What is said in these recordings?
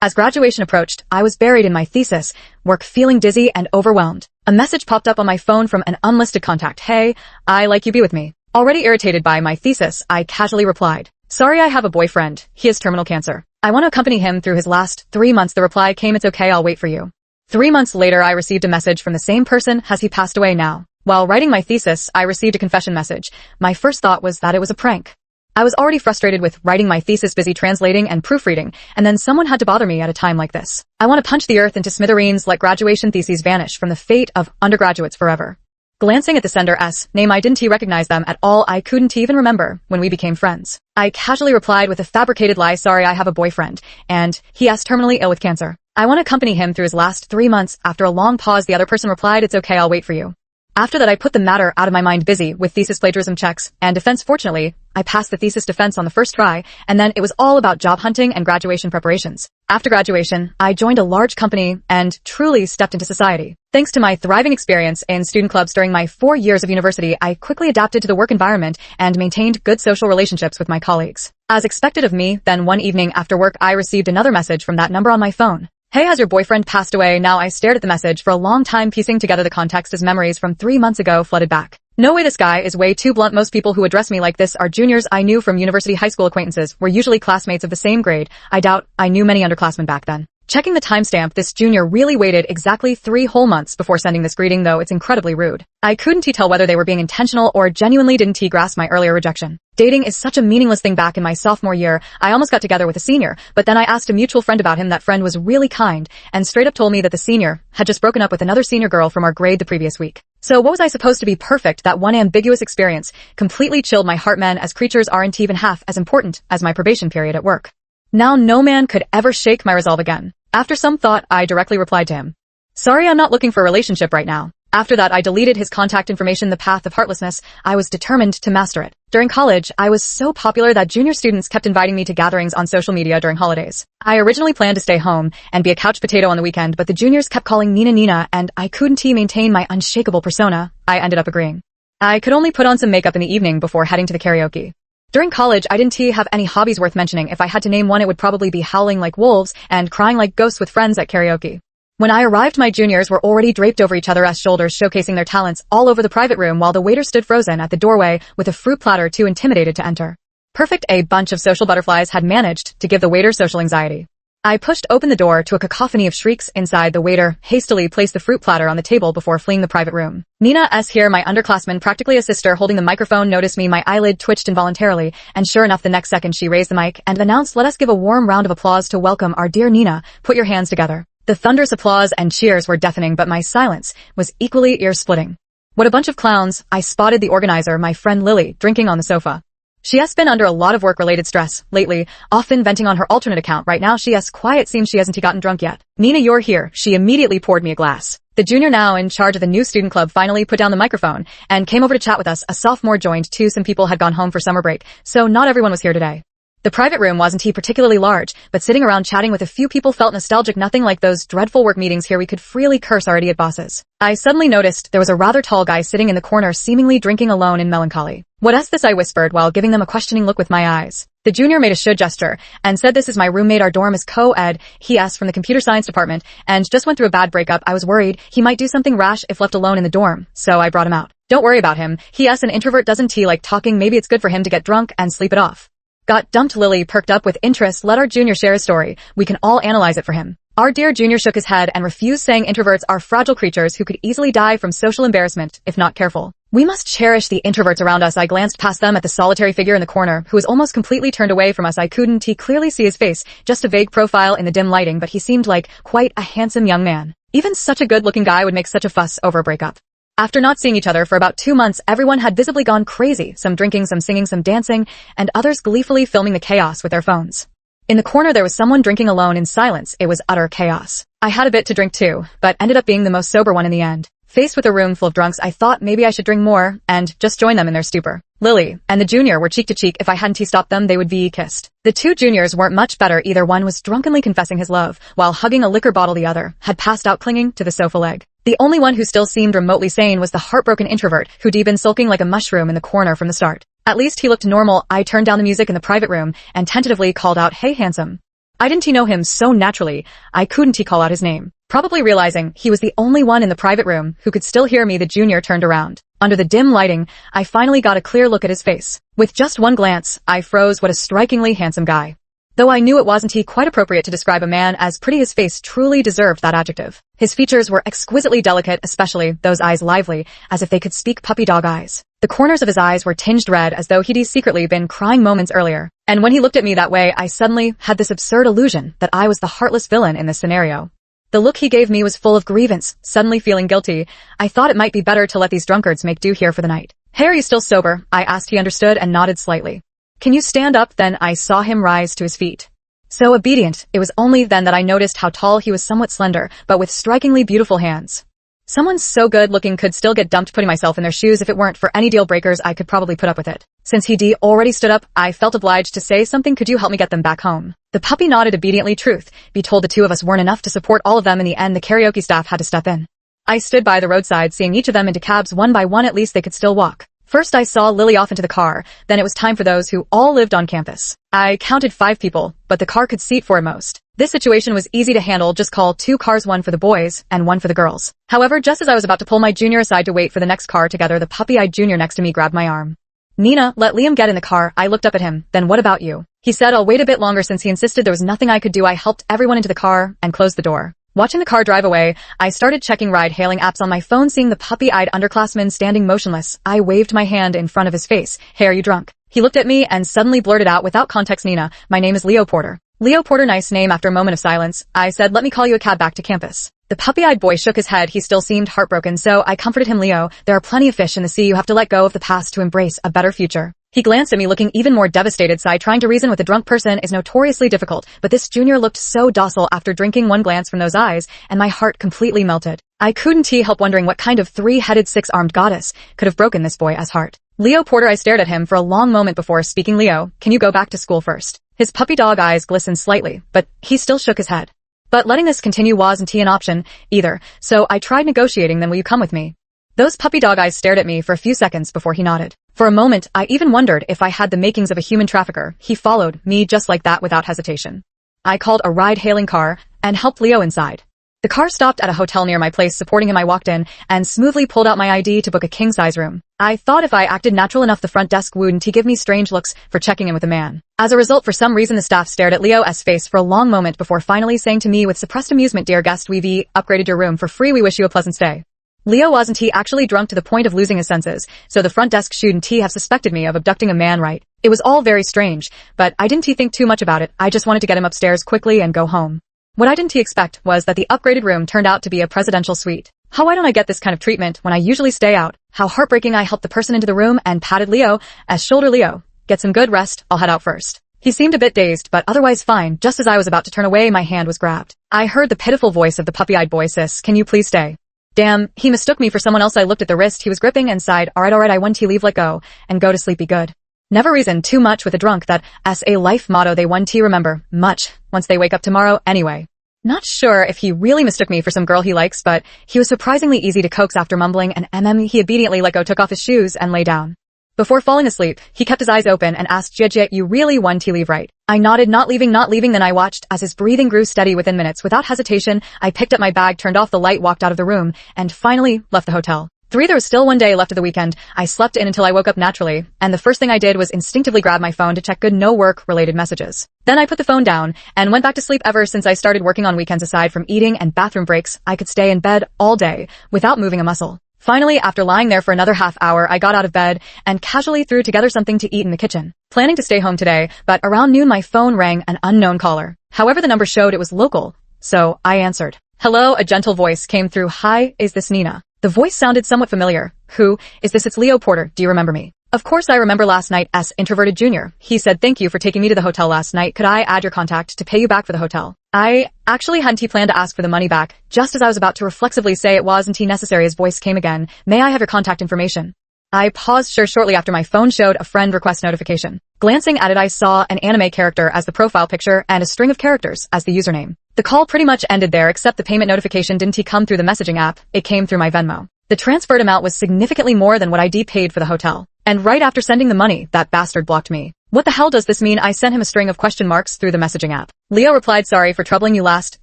As graduation approached, I was buried in my thesis, work feeling dizzy and overwhelmed. A message popped up on my phone from an unlisted contact. Hey, I like you be with me. Already irritated by my thesis, I casually replied. Sorry, I have a boyfriend. He has terminal cancer. I want to accompany him through his last 3 months. The reply came, it's okay, I'll wait for you. 3 months later, I received a message from the same person. Has he passed away now? While writing my thesis, I received a confession message. My first thought was that it was a prank. I was already frustrated with writing my thesis, busy translating and proofreading, and then someone had to bother me at a time like this. I want to punch the earth into smithereens, let graduation theses vanish from the fate of undergraduates forever. Glancing at the sender's name, I didn't recognize them at all. I couldn't even remember when we became friends. I casually replied with a fabricated lie, sorry, I have a boyfriend, and he is terminally ill with cancer. I want to accompany him through his last 3 months. After a long pause, the other person replied, it's okay, I'll wait for you. After that, I put the matter out of my mind, busy with thesis plagiarism checks and defense. Fortunately, I passed the thesis defense on the first try, and then it was all about job hunting and graduation preparations. After graduation, I joined a large company and truly stepped into society. Thanks to my thriving experience in student clubs during my 4 years of university, I quickly adapted to the work environment and maintained good social relationships with my colleagues. As expected of me, then one evening after work, I received another message from that number on my phone. Hey, has your boyfriend passed away? Now I stared at the message for a long time, piecing together the context as memories from 3 months ago flooded back. No way, this guy is way too blunt. Most people who address me like this are juniors I knew from university. High school acquaintances were usually classmates of the same grade. I doubt I knew many underclassmen back then. Checking the timestamp, this junior really waited exactly 3 whole months before sending this greeting, though it's incredibly rude. I couldn't tell whether they were being intentional or genuinely didn't grasp my earlier rejection. Dating is such a meaningless thing. Back in my sophomore year, I almost got together with a senior, but then I asked a mutual friend about him. That friend was really kind and straight up told me that the senior had just broken up with another senior girl from our grade the previous week. So what was I supposed to be perfect? That one ambiguous experience completely chilled my heart. Men as creatures aren't even half as important as my probation period at work. Now no man could ever shake my resolve again. After some thought, I directly replied to him. Sorry, I'm not looking for a relationship right now. After that, I deleted his contact information. The path of heartlessness, I was determined to master it. During college, I was so popular that junior students kept inviting me to gatherings on social media during holidays. I originally planned to stay home and be a couch potato on the weekend, but the juniors kept calling Nina, and I couldn't maintain my unshakable persona. I ended up agreeing. I could only put on some makeup in the evening before heading to the karaoke. During college, I didn't have any hobbies worth mentioning. If I had to name one, it would probably be howling like wolves and crying like ghosts with friends at karaoke. When I arrived, my juniors were already draped over each other's shoulders, showcasing their talents all over the private room, while the waiter stood frozen at the doorway with a fruit platter, too intimidated to enter. Perfect. A bunch of social butterflies had managed to give the waiter social anxiety. I pushed open the door to a cacophony of shrieks inside. The waiter hastily placed the fruit platter on the table before fleeing the private room. Nina's here, my underclassman, practically a sister, holding the microphone, noticed me. My eyelid twitched involuntarily, and sure enough, the next second she raised the mic and announced, let us give a warm round of applause to welcome our dear Nina. Put your hands together. The thunderous applause and cheers were deafening, but my silence was equally ear-splitting. What a bunch of clowns. I spotted the organizer, my friend Lily, drinking on the sofa. She has been under a lot of work-related stress lately, often venting on her alternate account. Right now she is quiet, seems she hasn't gotten drunk yet. Nina, you're here. She immediately poured me a glass. The junior, now in charge of the new student club, finally put down the microphone and came over to chat with us. A sophomore joined too. Some people had gone home for summer break, so not everyone was here today. The private room wasn't particularly large, but sitting around chatting with a few people felt nostalgic. Nothing like those dreadful work meetings here. We could freely curse our idiot bosses. I suddenly noticed there was a rather tall guy sitting in the corner, seemingly drinking alone in melancholy. What is this? I whispered while giving them a questioning look with my eyes. The junior made a should gesture and said, this is my roommate. Our dorm is co-ed. He is from the computer science department and just went through a bad breakup. I was worried he might do something rash if left alone in the dorm, so I brought him out. Don't worry about him. He is an introvert, doesn't like talking. Maybe it's good for him to get drunk and sleep it off. Got dumped. Lily perked up with interest. Let our junior share his story. We can all analyze it for him. Our dear junior shook his head and refused, saying introverts are fragile creatures who could easily die from social embarrassment if not careful. We must cherish the introverts around us. I glanced past them at the solitary figure in the corner, who was almost completely turned away from us. I couldn't clearly see his face, just a vague profile in the dim lighting, but he seemed like quite a handsome young man. Even such a good-looking guy would make such a fuss over a breakup. After not seeing each other for about 2 months, everyone had visibly gone crazy, some drinking, some singing, some dancing, and others gleefully filming the chaos with their phones. In the corner there was someone drinking alone in silence. It was utter chaos. I had a bit to drink too, but ended up being the most sober one in the end. Faced with a room full of drunks, I thought maybe I should drink more and just join them in their stupor. Lily and the junior were cheek to cheek. If I hadn't stopped them, they would be kissed. The two juniors weren't much better either. One was drunkenly confessing his love while hugging a liquor bottle. The other had passed out clinging to the sofa leg. The only one who still seemed remotely sane was the heartbroken introvert who'd been sulking like a mushroom in the corner from the start. At least he looked normal. I turned down the music in the private room and tentatively called out, "Hey, handsome." I didn't know him so naturally, I couldn't call out his name. Probably realizing he was the only one in the private room who could still hear me, the junior turned around. Under the dim lighting, I finally got a clear look at his face. With just one glance, I froze. What a strikingly handsome guy. Though I knew it wasn't quite appropriate to describe a man as pretty, his face truly deserved that adjective. His features were exquisitely delicate, especially those eyes lively, as if they could speak puppy dog eyes. The corners of his eyes were tinged red as though he'd secretly been crying moments earlier. And when he looked at me that way, I suddenly had this absurd illusion that I was the heartless villain in this scenario. The look he gave me was full of grievance. Suddenly feeling guilty, I thought it might be better to let these drunkards make do here for the night. "Hey, are you still sober?" I asked. He understood and nodded slightly. "Can you stand up?" Then I saw him rise to his feet. So obedient, it was only then that I noticed how tall he was, somewhat slender, but with strikingly beautiful hands. Someone so good looking could still get dumped. Putting myself in their shoes, if it weren't for any deal breakers, I could probably put up with it. Since he already stood up, I felt obliged to say something. "Could you help me get them back home?" The puppy nodded obediently. Truth be told, the two of us weren't enough to support all of them. In the end, the karaoke staff had to step in. I stood by the roadside, seeing each of them into cabs one by one. At least they could still walk. First I saw Lily off into the car, then it was time for those who all lived on campus. I counted 5 people, but the car could seat 4 at most. This situation was easy to handle. Just call 2 cars, one for the boys and one for the girls. However, just as I was about to pull my junior aside to wait for the next car together, the puppy-eyed junior next to me grabbed my arm. "Nina, let Liam get in the car." I looked up at him. "Then what about you?" He said, "I'll wait a bit longer." Since he insisted, there was nothing I could do. I helped everyone into the car and closed the door. Watching the car drive away, I started checking ride-hailing apps on my phone. Seeing the puppy-eyed underclassman standing motionless, I waved my hand in front of his face. "Hey, are you drunk?" He looked at me and suddenly blurted out without context, "Nina, my name is Leo Porter." "Leo Porter, nice name." After a moment of silence, I said, "Let me call you a cab back to campus." The puppy-eyed boy shook his head. He still seemed heartbroken, so I comforted him. "Leo, there are plenty of fish in the sea. You have to let go of the past to embrace a better future." He glanced at me looking even more devastated. Trying to reason with a drunk person is notoriously difficult, but this junior looked so docile after drinking. One glance from those eyes, and my heart completely melted. I couldn't help wondering what kind of 3-headed 6-armed goddess could have broken this boy's heart. "Leo Porter," I stared at him for a long moment before speaking. "Leo, can you go back to school first?" His puppy dog eyes glistened slightly, but he still shook his head. But letting this continue wasn't an option either, so I tried negotiating. "Then will you come with me?" Those puppy dog eyes stared at me for a few seconds before he nodded. For a moment, I even wondered if I had the makings of a human trafficker. He followed me just like that without hesitation. I called a ride-hailing car and helped Leo inside. The car stopped at a hotel near my place. Supporting him, I walked in and smoothly pulled out my ID to book a king-size room. I thought if I acted natural enough, the front desk wouldn't give me strange looks for checking in with a man. As a result, for some reason, the staff stared at Leo's face for a long moment before finally saying to me with suppressed amusement, "Dear guest, we've upgraded your room for free. We wish you a pleasant stay." Leo wasn't actually drunk to the point of losing his senses, so the front desk shouldn't have suspected me of abducting a man, right? It was all very strange, but I didn't think too much about it. I just wanted to get him upstairs quickly and go home. What I didn't expect was that the upgraded room turned out to be a presidential suite. Why don't I get this kind of treatment when I usually stay out? How heartbreaking. I helped the person into the room and patted Leo as shoulder. "Leo, get some good rest. I'll head out first." He seemed a bit dazed, but otherwise fine. Just as I was about to turn away, my hand was grabbed. I heard the pitiful voice of the puppy-eyed boy. "Sis, can you please stay?" Damn, he mistook me for someone else. I looked at the wrist he was gripping and sighed. Alright, I want to leave, let go, and go to sleep. Be good. Never reason too much with a drunk. That as a life motto they want to remember much once they wake up tomorrow anyway. Not sure if he really mistook me for some girl he likes, but he was surprisingly easy to coax. After mumbling an he obediently let go, took off his shoes, and lay down. Before falling asleep, he kept his eyes open and asked, "Jit, you really want to leave, right?" I nodded, not leaving. Then I watched as his breathing grew steady. Within minutes, without hesitation, I picked up my bag, turned off the light, walked out of the room, and finally left the hotel. There was still one day left of the weekend. I slept in until I woke up naturally, and the first thing I did was instinctively grab my phone to check good no work-related messages. Then I put the phone down and went back to sleep. Ever since I started working on weekends, aside from eating and bathroom breaks, I could stay in bed all day without moving a muscle. Finally, after lying there for another half hour, I got out of bed and casually threw together something to eat in the kitchen. Planning to stay home today, but around noon my phone rang, an unknown caller. However, the number showed it was local, so I answered. "Hello," a gentle voice came through. "Hi, is this Nina?" The voice sounded somewhat familiar. "Who is this?" "It's Leo Porter. Do you remember me?" Of course I remember. Last night, introverted junior. He said, "Thank you for taking me to the hotel last night. Could I add your contact to pay you back for the hotel?" I actually hadn't planned to ask for the money back. Just as I was about to reflexively say it wasn't necessary, his voice came again. "May I have your contact information?" I paused. Shortly after, my phone showed a friend request notification. Glancing at it, I saw an anime character as the profile picture and a string of characters as the username. The call pretty much ended there, except the payment notification didn't come through the messaging app. It came through my Venmo. The transferred amount was significantly more than what I'd paid for the hotel. And right after sending the money, that bastard blocked me. What the hell does this mean? I sent him a string of question marks through the messaging app. Leo replied, sorry for troubling you last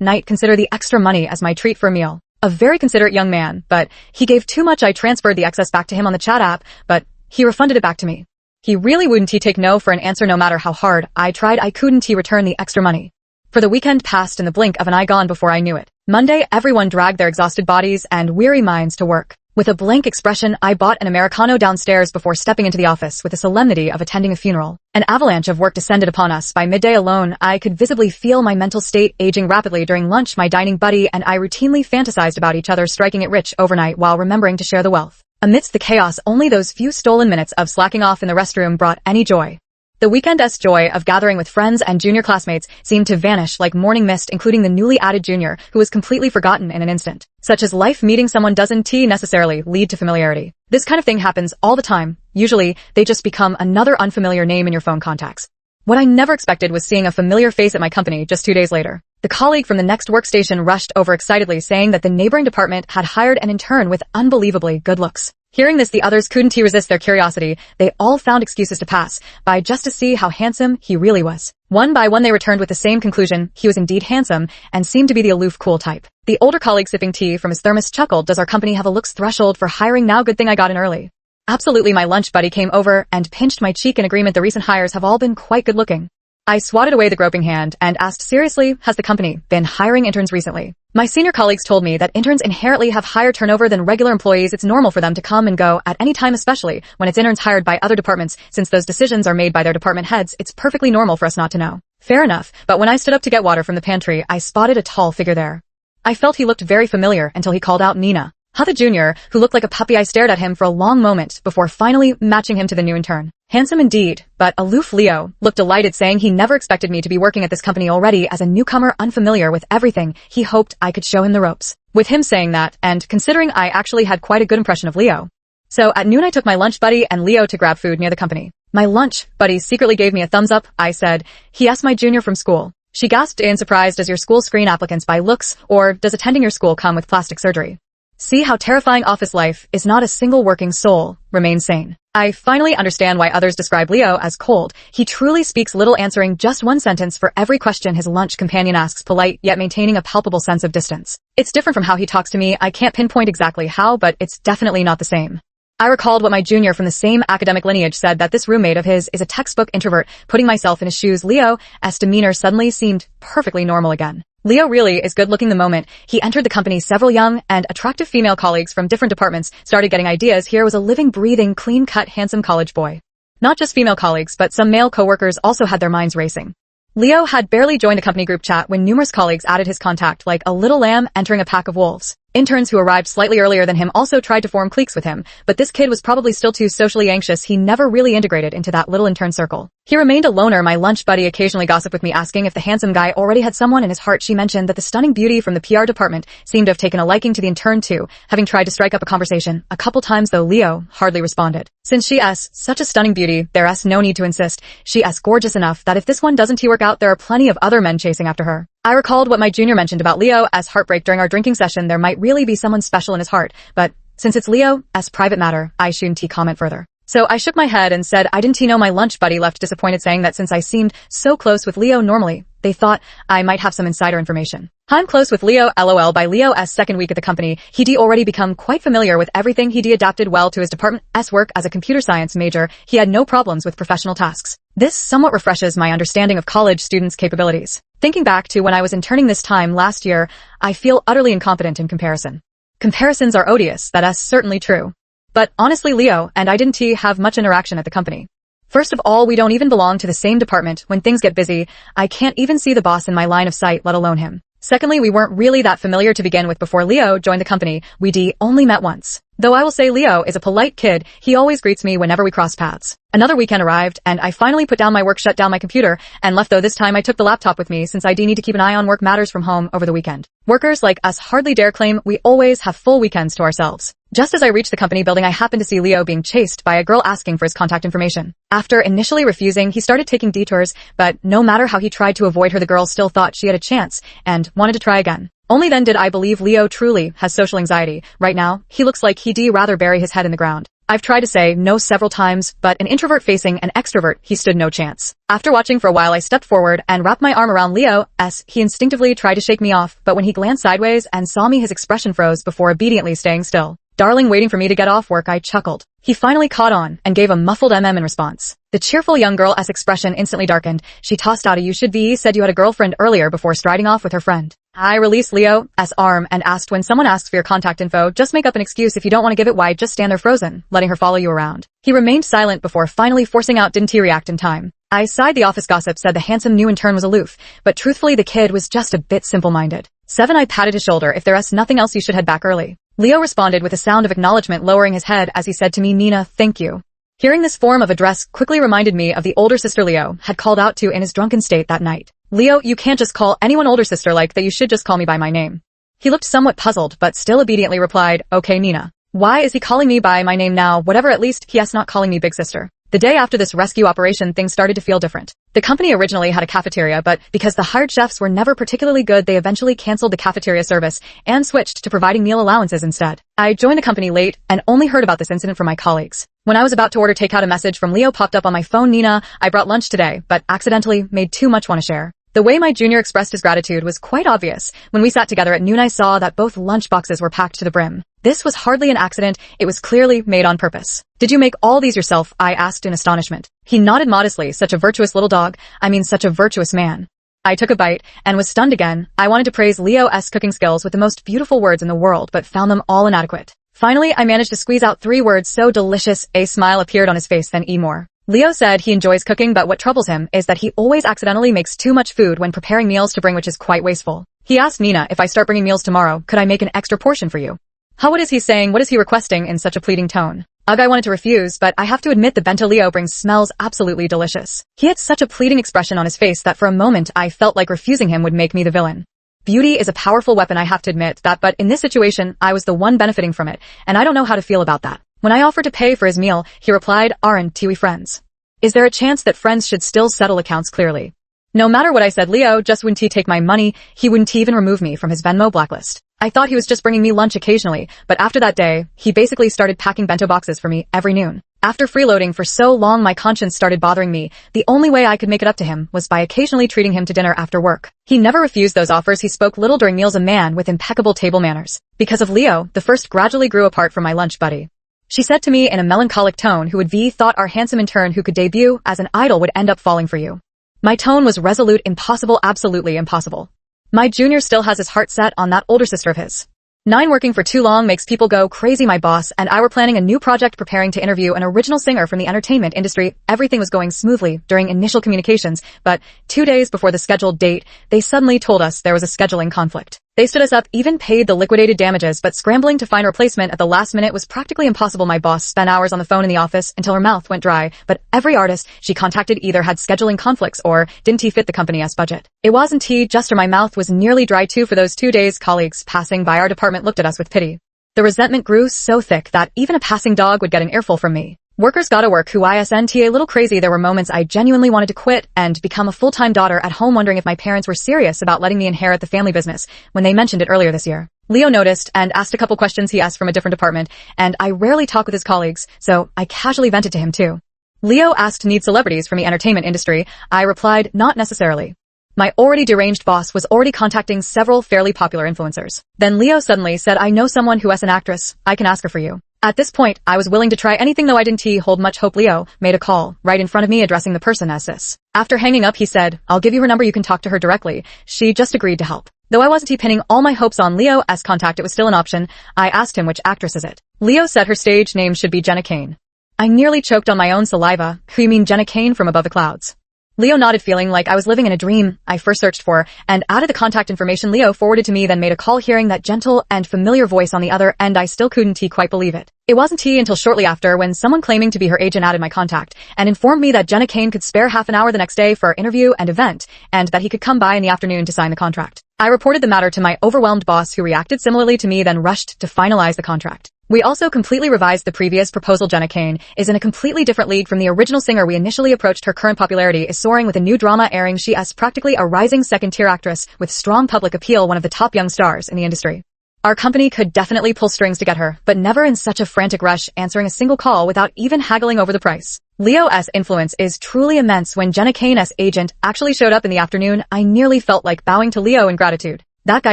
night. Consider the extra money as my treat for a meal. A very considerate young man, but he gave too much. I transferred the excess back to him on the chat app, but he refunded it back to me. He really wouldn't he take no for an answer no matter how hard I tried. I couldn't he return the extra money. For the weekend passed in the blink of an eye, gone before I knew it. Monday, everyone dragged their exhausted bodies and weary minds to work. With a blank expression, I bought an Americano downstairs before stepping into the office with the solemnity of attending a funeral. An avalanche of work descended upon us. By midday alone, I could visibly feel my mental state aging rapidly. During lunch, my dining buddy and I routinely fantasized about each other striking it rich overnight while remembering to share the wealth. Amidst the chaos, only those few stolen minutes of slacking off in the restroom brought any joy. The weekend's joy of gathering with friends and junior classmates seemed to vanish like morning mist, including the newly added junior, who was completely forgotten in an instant. Such as life, meeting someone doesn't necessarily lead to familiarity. This kind of thing happens all the time. Usually, they just become another unfamiliar name in your phone contacts. What I never expected was seeing a familiar face at my company just 2 days later. The colleague from the next workstation rushed over excitedly, saying that the neighboring department had hired an intern with unbelievably good looks. Hearing this, the others couldn't resist their curiosity. They all found excuses to pass by just to see how handsome he really was. One by one, they returned with the same conclusion: he was indeed handsome and seemed to be the aloof, cool type. The older colleague, sipping tea from his thermos, chuckled. Does our company have a looks threshold for hiring now? Good thing I got in early. Absolutely. My lunch buddy came over and pinched my cheek in agreement. The recent hires have all been quite good looking. I swatted away the groping hand and asked, seriously, has the company been hiring interns recently? My senior colleagues told me that interns inherently have higher turnover than regular employees. It's normal for them to come and go at any time, especially when it's interns hired by other departments. Since those decisions are made by their department heads, it's perfectly normal for us not to know. Fair enough, but when I stood up to get water from the pantry, I spotted a tall figure there. I felt he looked very familiar until he called out Nina. The junior, who looked like a puppy. I stared at him for a long moment before finally matching him to the new intern. Handsome indeed, but aloof. Leo looked delighted, saying he never expected me to be working at this company already as a newcomer unfamiliar with everything. He hoped I could show him the ropes. With him saying that, and considering I actually had quite a good impression of Leo. So at noon I took my lunch buddy and Leo to grab food near the company. My lunch buddy secretly gave me a thumbs up. I said, he asked my junior from school. She gasped in surprise. Does your school screen applicants by looks, or does attending your school come with plastic surgery? See how terrifying office life is. Not a single working soul remains sane. I finally understand why others describe Leo as cold. He truly speaks little, answering just one sentence for every question his lunch companion asks, polite yet maintaining a palpable sense of distance. It's different from how he talks to me. I can't pinpoint exactly how, but it's definitely not the same. I recalled what my junior from the same academic lineage said, that this roommate of his is a textbook introvert. Putting myself in his shoes, Leo's demeanor suddenly seemed perfectly normal again. Leo really is good looking. The moment he entered the company, several young and attractive female colleagues from different departments started getting ideas. Here was a living, breathing, clean-cut, handsome college boy. Not just female colleagues, but some male coworkers also had their minds racing. Leo had barely joined the company group chat when numerous colleagues added his contact like a little lamb entering a pack of wolves. Interns who arrived slightly earlier than him also tried to form cliques with him, but this kid was probably still too socially anxious. He never really integrated into that little intern circle. He remained a loner. My lunch buddy occasionally gossiped with me, asking if the handsome guy already had someone in his heart. She mentioned that the stunning beauty from the PR department seemed to have taken a liking to the intern too, having tried to strike up a conversation a couple times, though Leo hardly responded. Since she's such a stunning beauty, there's no need to insist. She's gorgeous enough that if this one doesn't work out, there are plenty of other men chasing after her. I recalled what my junior mentioned about Leo's heartbreak during our drinking session. There might really be someone special in his heart, but since it's Leo's private matter, I shouldn't comment further. So I shook my head and said I didn't know. My lunch buddy left disappointed, saying that since I seemed so close with Leo normally, they thought I might have some insider information. I'm close with Leo, lol. By Leo's second week at the company, he'd already become quite familiar with everything. He'd adapted well to his department's work. As a computer science major, he had no problems with professional tasks. This somewhat refreshes my understanding of college students' capabilities. Thinking back to when I was interning this time last year, I feel utterly incompetent in comparison. Comparisons are odious, that's certainly true. But honestly, Leo and I didn't have much interaction at the company. First of all, we don't even belong to the same department. When things get busy, I can't even see the boss in my line of sight, let alone him. Secondly, we weren't really that familiar to begin with. Before Leo joined the company, we'd only met once. Though I will say Leo is a polite kid, he always greets me whenever we cross paths. Another weekend arrived, and I finally put down my work, shut down my computer, and left, though this time I took the laptop with me since I do need to keep an eye on work matters from home over the weekend. Workers like us hardly dare claim we always have full weekends to ourselves. Just as I reached the company building, I happened to see Leo being chased by a girl asking for his contact information. After initially refusing, he started taking detours, but no matter how he tried to avoid her, the girl still thought she had a chance and wanted to try again. Only then did I believe Leo truly has social anxiety. Right now, he looks like he'd rather bury his head in the ground. I've tried to say no several times, but an introvert facing an extrovert, he stood no chance. After watching for a while, I stepped forward and wrapped my arm around Leo as he instinctively tried to shake me off, but when he glanced sideways and saw me, his expression froze before obediently staying still. Darling, waiting for me to get off work, I chuckled. He finally caught on and gave a muffled in response. The cheerful young girl's expression instantly darkened. She tossed out a "you should be said you had a girlfriend earlier" before striding off with her friend. I released Leo's arm and asked, when someone asks for your contact info, just make up an excuse. If you don't want to give it, why just stand there frozen, letting her follow you around? He remained silent before finally forcing out, "Didn't he react in time?" I sighed. The office gossip said the handsome new intern was aloof, but truthfully the kid was just a bit simple-minded. 7. I patted his shoulder. "If there's nothing else, you should head back early." Leo responded with a sound of acknowledgement, lowering his head as he said to me, "Nina, thank you." Hearing this form of address quickly reminded me of the older sister Leo had called out to in his drunken state that night. "Leo, you can't just call anyone older sister like that. You should just call me by my name." He looked somewhat puzzled, but still obediently replied, "Okay, Nina." Why is he calling me by my name now? Whatever, at least he's not calling me big sister. The day after this rescue operation, things started to feel different. The company originally had a cafeteria, but because the hired chefs were never particularly good, they eventually canceled the cafeteria service and switched to providing meal allowances instead. I joined the company late and only heard about this incident from my colleagues. When I was about to order takeout, a message from Leo popped up on my phone. "Nina, I brought lunch today, but accidentally made too much. Want to share?" The way my junior expressed his gratitude was quite obvious. When we sat together at noon, I saw that both lunch boxes were packed to the brim. This was hardly an accident. It was clearly made on purpose. "Did you make all these yourself?" I asked in astonishment. He nodded modestly. "Such a virtuous little dog. I mean, such a virtuous man." I took a bite and was stunned again. I wanted to praise Leo's cooking skills with the most beautiful words in the world, but found them all inadequate. Finally, I managed to squeeze out 3 words: "So delicious." A smile appeared on his face, then "E more." Leo said he enjoys cooking, but what troubles him is that he always accidentally makes too much food when preparing meals to bring, which is quite wasteful. He asked, "Nina, if I start bringing meals tomorrow, could I make an extra portion for you?" How, what is he saying? What is he requesting in such a pleading tone? Ugh, I wanted to refuse, but I have to admit the bento Leo brings smells absolutely delicious. He had such a pleading expression on his face that for a moment I felt like refusing him would make me the villain. Beauty is a powerful weapon, I have to admit that, but in this situation, I was the one benefiting from it, and I don't know how to feel about that. When I offered to pay for his meal, he replied, "Aren't we friends? Is there a chance that friends should still settle accounts clearly?" No matter what I said, Leo just wouldn't take my money. He wouldn't even remove me from his Venmo blacklist. I thought he was just bringing me lunch occasionally, but after that day, he basically started packing bento boxes for me every noon. After freeloading for so long, my conscience started bothering me. The only way I could make it up to him was by occasionally treating him to dinner after work. He never refused those offers. He spoke little during meals, a man with impeccable table manners. Because of Leo, the first gradually grew apart from my lunch buddy. She said to me in a melancholic tone, "Who would be thought our handsome intern who could debut as an idol would end up falling for you?" My tone was resolute. "Impossible, absolutely impossible." My junior still has his heart set on that older sister of his. 9. Working for too long makes people go crazy. My boss and I were planning a new project, preparing to interview an original singer from the entertainment industry. Everything was going smoothly during initial communications, but 2 days before the scheduled date, they suddenly told us there was a scheduling conflict. They stood us up, even paid the liquidated damages, but scrambling to find a replacement at the last minute was practically impossible. My boss spent hours on the phone in the office until her mouth went dry, but every artist she contacted either had scheduling conflicts or didn't fit the company's budget. It wasn't just her. My mouth was nearly dry too for those 2 days. Colleagues passing by our department looked at us with pity. The resentment grew so thick that even a passing dog would get an earful from me. Workers gotta work who isn't a little crazy. There were moments I genuinely wanted to quit and become a full-time daughter at home, wondering if my parents were serious about letting me inherit the family business when they mentioned it earlier this year. Leo noticed and asked a couple questions he asked from a different department, and I rarely talk with his colleagues, so I casually vented to him too. Leo asked, "Need celebrities from the entertainment industry?" I replied, "Not necessarily." My already deranged boss was already contacting several fairly popular influencers. Then Leo suddenly said, "I know someone who is an actress. I can ask her for you." At this point, I was willing to try anything, though I didn't hold much hope. Leo made a call right in front of me, addressing the person as sis. After hanging up, he said, "I'll give you her number. You can talk to her directly. She just agreed to help." Though I wasn't pinning all my hopes on Leo's contact, it was still an option. I asked him, "Which actress is it?" Leo said her stage name should be Jenna Kane. I nearly choked on my own saliva. "Who, you mean Jenna Kane from Above the Clouds?" Leo nodded, feeling like I was living in a dream. I first searched for and added the contact information Leo forwarded to me, then made a call. Hearing that gentle and familiar voice on the other end, I still couldn't quite believe it. It wasn't until shortly after when someone claiming to be her agent added my contact and informed me that Jenna Kane could spare half an hour the next day for our interview and event, and that he could come by in the afternoon to sign the contract. I reported the matter to my overwhelmed boss, who reacted similarly to me, then rushed to finalize the contract. We also completely revised the previous proposal. Jenna Kane is in a completely different league from the original singer we initially approached. Her current popularity is soaring with a new drama airing. She is practically a rising second-tier actress with strong public appeal, one of the top young stars in the industry. Our company could definitely pull strings to get her, but never in such a frantic rush, answering a single call without even haggling over the price. Leo's influence is truly immense. When Jenna Kane's agent actually showed up in the afternoon, I nearly felt like bowing to Leo in gratitude. That guy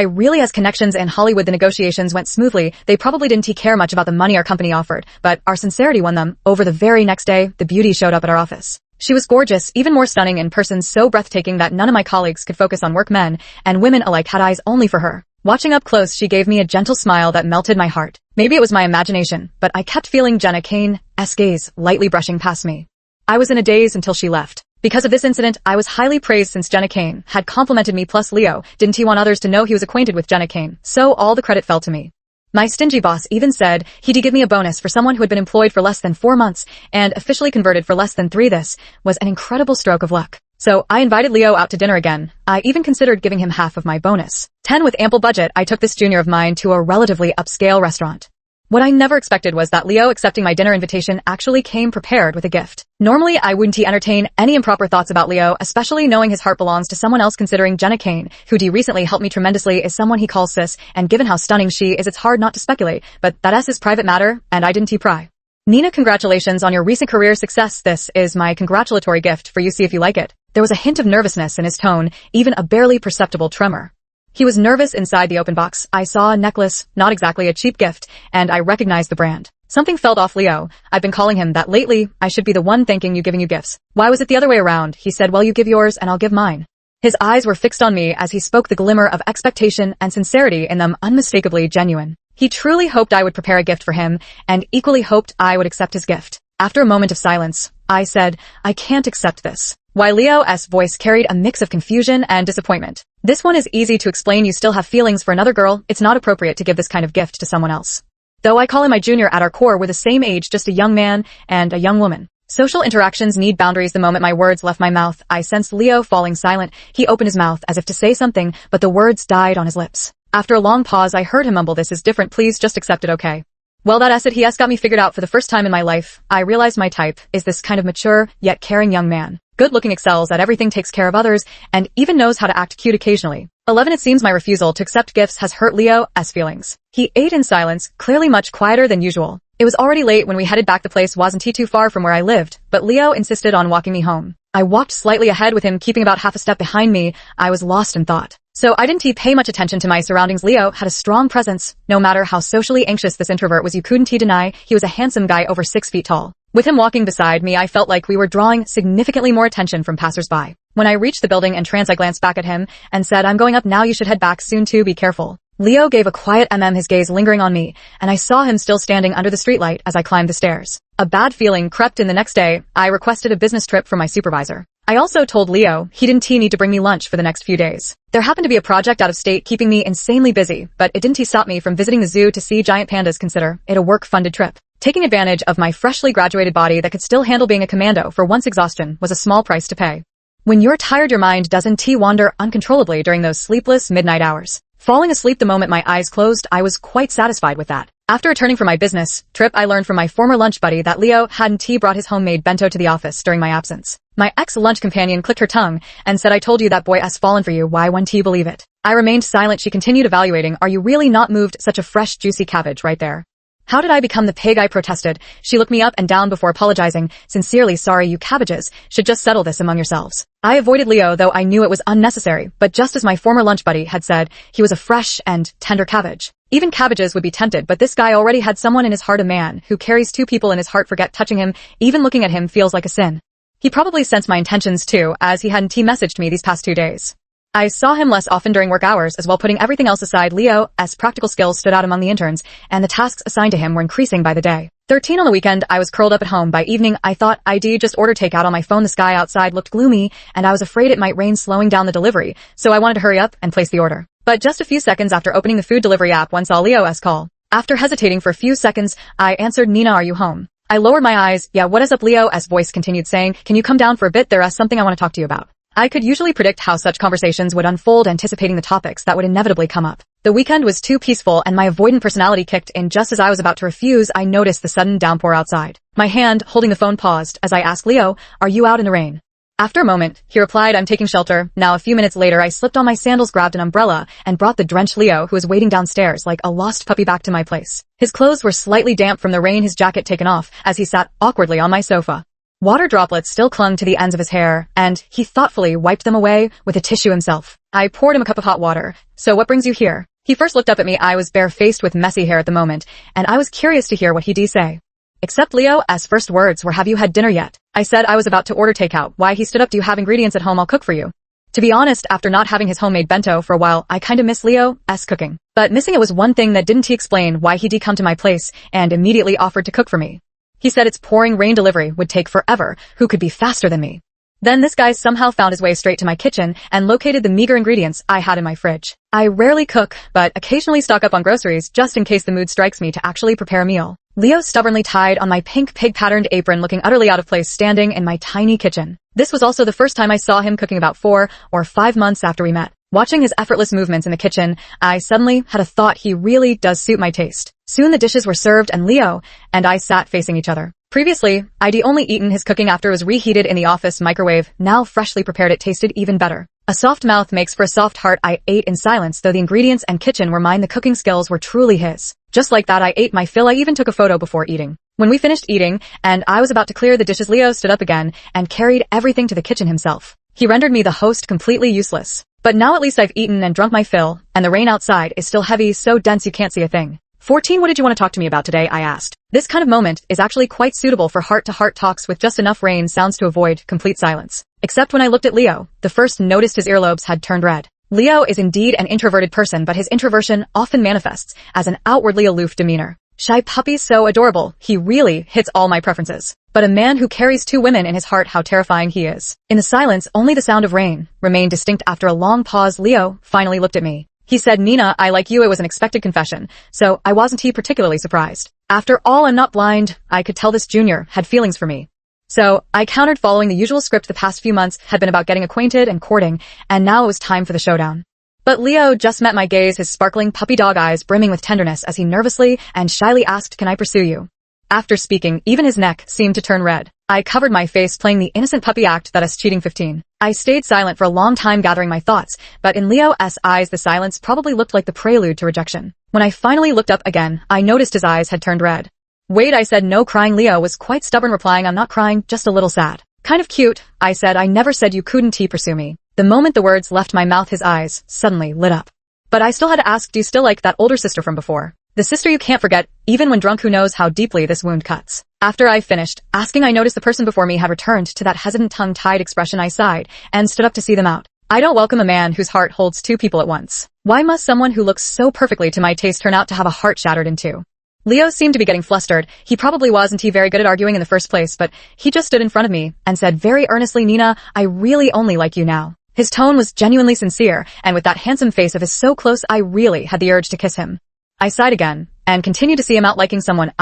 really has connections in Hollywood. The negotiations went smoothly. They probably didn't care much about the money our company offered, but our sincerity won them. Over the very next day, the beauty showed up at our office. She was gorgeous, even more stunning in person, so breathtaking that none of my colleagues could focus on work. Men and women alike had eyes only for her. Watching up close, she gave me a gentle smile that melted my heart. Maybe it was my imagination, but I kept feeling Jenna Kane's gaze lightly brushing past me. I was in a daze until she left. Because of this incident, I was highly praised since Jenna Kane had complimented me. Plus Leo didn't he want others to know he was acquainted with Jenna Kane, so all the credit fell to me. My stingy boss even said he'd give me a bonus for someone who had been employed for less than 4 months and officially converted for less than 3. This was an incredible stroke of luck. So I invited Leo out to dinner again. I even considered giving him half of my bonus. 10 with ample budget, I took this junior of mine to a relatively upscale restaurant. What I never expected was that Leo accepting my dinner invitation actually came prepared with a gift. Normally, I wouldn't entertain any improper thoughts about Leo, especially knowing his heart belongs to someone else. Considering Jenna Kane, who recently helped me tremendously, is someone he calls sis, and given how stunning she is, it's hard not to speculate, but that's his private matter, and I didn't pry. Nina, congratulations on your recent career success. This is my congratulatory gift for you. See if you like it. There was a hint of nervousness in his tone, even a barely perceptible tremor. He was nervous. Inside the open box, I saw a necklace, not exactly a cheap gift, and I recognized the brand. Something felt off. Leo, I've been calling him that lately. I should be the one thanking you, giving you gifts. Why was it the other way around? He said, well, you give yours and I'll give mine. His eyes were fixed on me as he spoke, the glimmer of expectation and sincerity in them unmistakably genuine. He truly hoped I would prepare a gift for him, and equally hoped I would accept his gift. After a moment of silence, I said, I can't accept this. Why? Leo's voice carried a mix of confusion and disappointment. This one is easy to explain. You still have feelings for another girl. It's not appropriate to give this kind of gift to someone else. Though I call him my junior, at our core we're the same age, just a young man and a young woman. Social interactions need boundaries. The moment my words left my mouth, I sensed Leo falling silent. He opened his mouth as if to say something, but the words died on his lips. After a long pause, I heard him mumble, this is different, please just accept it, okay? Well, that he got me figured out for the first time in my life. I realized my type is this kind of mature, yet caring young man. Good-looking, excels at everything, takes care of others, and even knows how to act cute occasionally. 11. It seems my refusal to accept gifts has hurt Leo's feelings. He ate in silence, clearly much quieter than usual. It was already late when we headed back. The place wasn't too far from where I lived, but Leo insisted on walking me home. I walked slightly ahead with him, keeping about half a step behind me. I was lost in thought. So I didn't pay much attention to my surroundings. Leo had a strong presence. No matter how socially anxious this introvert was, you couldn't deny he was a handsome guy over 6 feet tall. With him walking beside me, I felt like we were drawing significantly more attention from passersby. When I reached the building entrance, I glanced back at him and said, I'm going up now, you should head back soon too, be careful. Leo gave a quiet his gaze lingering on me, and I saw him still standing under the streetlight as I climbed the stairs. A bad feeling crept in. The next day, I requested a business trip from my supervisor. I also told Leo he didn't need to bring me lunch for the next few days. There happened to be a project out of state keeping me insanely busy, but it didn't stop me from visiting the zoo to see giant pandas. Consider it a work-funded trip. Taking advantage of my freshly graduated body that could still handle being a commando for once, exhaustion was a small price to pay. When you're tired, your mind doesn't wander uncontrollably during those sleepless midnight hours. Falling asleep the moment my eyes closed, I was quite satisfied with that. After returning from my business trip, I learned from my former lunch buddy that Leo hadn't brought his homemade bento to the office during my absence. My ex-lunch companion clicked her tongue and said, I told you that boy's fallen for you, why won't you believe it? I remained silent. She continued evaluating, are you really not moved? Such a fresh, juicy cabbage right there. How did I become the pig? I protested. She looked me up and down before apologizing. Sincerely sorry, you cabbages should just settle this among yourselves. I avoided Leo, though I knew it was unnecessary, but just as my former lunch buddy had said, he was a fresh and tender cabbage. Even cabbages would be tempted, but this guy already had someone in his heart. A man who carries 2 people in his heart. Forget touching him. Even looking at him feels like a sin. He probably sensed my intentions too, as he hadn't messaged me these past 2 days. I saw him less often during work hours as well. Putting everything else aside, Leo's practical skills stood out among the interns, and the tasks assigned to him were increasing by the day. 13. On the weekend, I was curled up at home. By evening, I thought I'd just order takeout on my phone. The sky outside looked gloomy, and I was afraid it might rain, slowing down the delivery, so I wanted to hurry up and place the order. But just a few seconds after opening the food delivery app, one saw Leo's call. After hesitating for a few seconds, I answered, Nina, are you home? I lowered my eyes. Yeah, what is up? Leo's voice continued saying, can you come down for a bit? There's something I want to talk to you about. I could usually predict how such conversations would unfold, anticipating the topics that would inevitably come up. The weekend was too peaceful, and my avoidant personality kicked in. Just as I was about to refuse, I noticed the sudden downpour outside. My hand, holding the phone, paused as I asked Leo, are you out in the rain? After a moment, he replied, I'm taking shelter. Now a few minutes later, I slipped on my sandals, grabbed an umbrella, and brought the drenched Leo, who was waiting downstairs like a lost puppy, back to my place. His clothes were slightly damp from the rain, his jacket taken off, as he sat awkwardly on my sofa. Water droplets still clung to the ends of his hair, and he thoughtfully wiped them away with a tissue himself. I poured him a cup of hot water. So what brings you here? He first looked up at me. I was barefaced with messy hair at the moment, and I was curious to hear what he'd say. Except Leo's first words were, have you had dinner yet? I said I was about to order takeout. Why? He stood up. Do you have ingredients at home? I'll cook for you. To be honest, after not having his homemade bento for a while, I kinda miss Leo's cooking. But missing it was one thing that didn't. He explain why he'd come to my place and immediately offered to cook for me. He said it's pouring rain, delivery would take forever. Who could be faster than me? Then this guy somehow found his way straight to my kitchen and located the meager ingredients I had in my fridge. I rarely cook, but occasionally stock up on groceries just in case the mood strikes me to actually prepare a meal. Leo stubbornly tied on my pink pig-patterned apron, looking utterly out of place, standing in my tiny kitchen. This was also the first time I saw him cooking, about 4 or 5 months after we met. Watching his effortless movements in the kitchen, I suddenly had a thought. He really does suit my taste. Soon the dishes were served and Leo and I sat facing each other. Previously, I'd only eaten his cooking after it was reheated in the office microwave. Now freshly prepared, it tasted even better. A soft mouth makes for a soft heart. I ate in silence, though the ingredients and kitchen were mine. The cooking skills were truly his. Just like that, I ate my fill. I even took a photo before eating. When we finished eating, and I was about to clear the dishes, Leo stood up again and carried everything to the kitchen himself. He rendered me, the host, completely useless. But now at least I've eaten and drunk my fill, and the rain outside is still heavy, so dense you can't see a thing. 14. What did you want to talk to me about today? I asked. This kind of moment is actually quite suitable for heart-to-heart talks with just enough rain sounds to avoid complete silence. Except when I looked at Leo, the first noticed his earlobes had turned red. Leo is indeed an introverted person, but his introversion often manifests as an outwardly aloof demeanor. Shy puppy, so adorable. He really hits all my preferences. But a man who carries 2 women in his heart, how terrifying he is. In the silence, only the sound of rain remained distinct. After a long pause, Leo finally looked at me. He said, Nina, I like you. It was an expected confession, so I wasn't particularly surprised. After all, I'm not blind. I could tell this junior had feelings for me. So I countered, following the usual script. The past few months had been about getting acquainted and courting, and now it was time for the showdown. But Leo just met my gaze, his sparkling puppy dog eyes brimming with tenderness as he nervously and shyly asked, can I pursue you? After speaking, even his neck seemed to turn red. I covered my face, playing the innocent puppy act that is cheating 15. I stayed silent for a long time, gathering my thoughts, but in Leo's eyes the silence probably looked like the prelude to rejection. When I finally looked up again, I noticed his eyes had turned red. Wait, I said, no crying. Leo was quite stubborn, replying, I'm not crying, just a little sad. Kind of cute, I said. I never said you couldn't pursue me. The moment the words left my mouth, his eyes suddenly lit up. But I still had to ask, do you still like that older sister from before? The sister you can't forget, even when drunk. Who knows how deeply this wound cuts? After I finished asking, I noticed the person before me had returned to that hesitant, tongue-tied expression. I sighed and stood up to see them out. I don't welcome a man whose heart holds 2 people at once. Why must someone who looks so perfectly to my taste turn out to have a heart shattered in 2? Leo seemed to be getting flustered. He probably wasn't very good at arguing in the first place, but he just stood in front of me and said very earnestly, Nina, I really only like you now. His tone was genuinely sincere, and with that handsome face of his so close, I really had the urge to kiss him. I sighed again and continued to see him out. Liking someone,